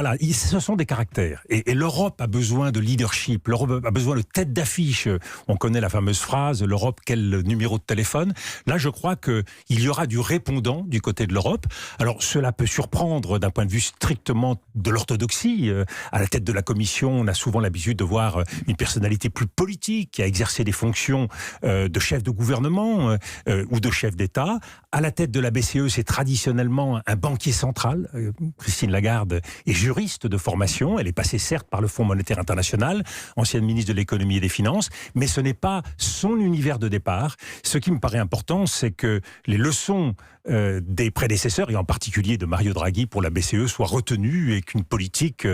Voilà, ce sont des caractères. Et l'Europe a besoin de leadership, l'Europe a besoin de tête d'affiche. On connaît la fameuse phrase « l'Europe, quel numéro de téléphone ?» Là, je crois qu'il y aura du répondant du côté de l'Europe. Alors, cela peut surprendre d'un point de vue strictement de l'orthodoxie. À la tête de la Commission, on a souvent l'habitude de voir une personnalité plus politique qui a exercé des fonctions de chef de gouvernement ou de chef d'État. À la tête de la BCE, c'est traditionnellement un banquier central. Christine Lagarde est juriste de formation. Elle est passée certes par le Fonds monétaire international, ancienne ministre de l'économie et des finances, mais ce n'est pas son univers de départ. Ce qui me paraît important, c'est que les leçons des prédécesseurs, et en particulier de Mario Draghi pour la BCE, soient retenues et qu'une politique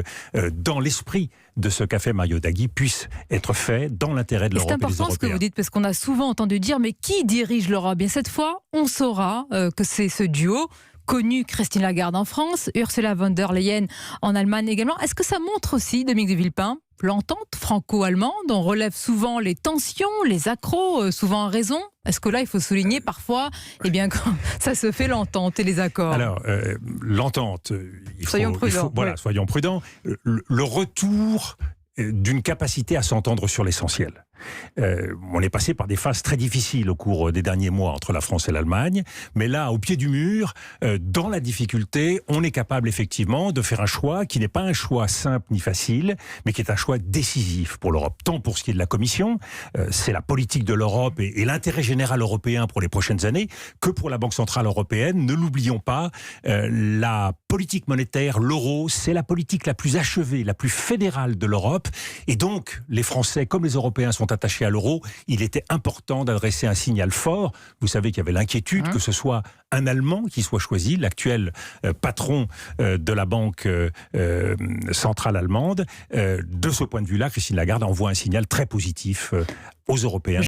dans l'esprit de ce qu'a fait Mario Draghi puisse être fait dans l'intérêt de l'Europe et des Européens. C'est important ce que vous dites, parce qu'on a souvent entendu dire, mais qui dirige l'Europe ? Bien cette fois, on saura que c'est ce duo connu, Christine Lagarde en France, Ursula von der Leyen en Allemagne également. Est-ce que ça montre aussi, Dominique de Villepin, l'entente franco-allemande? On relève souvent les tensions, les accros, souvent à raison. Est-ce que là, il faut souligner parfois, eh bien, quand ça se fait l'entente et les accords? Alors, l'entente, soyons prudents. Voilà, oui. Soyons prudents. Le retour d'une capacité à s'entendre sur l'essentiel. On est passé par des phases très difficiles au cours des derniers mois entre la France et l'Allemagne, mais là, au pied du mur, dans la difficulté, on est capable effectivement de faire un choix qui n'est pas un choix simple ni facile, mais qui est un choix décisif pour l'Europe. Tant pour ce qui est de la Commission, c'est la politique de l'Europe et l'intérêt général européen pour les prochaines années, que pour la Banque Centrale Européenne. Ne l'oublions pas, la politique monétaire, l'euro, c'est la politique la plus achevée, la plus fédérale de l'Europe, et donc les Français comme les Européens sont attachés à l'euro. Il était important d'adresser un signal fort. Vous savez qu'il y avait l'inquiétude que ce soit un Allemand qui soit choisi, l'actuel patron de la Banque centrale allemande. De ce point de vue-là, Christine Lagarde envoie un signal très positif aux Européens.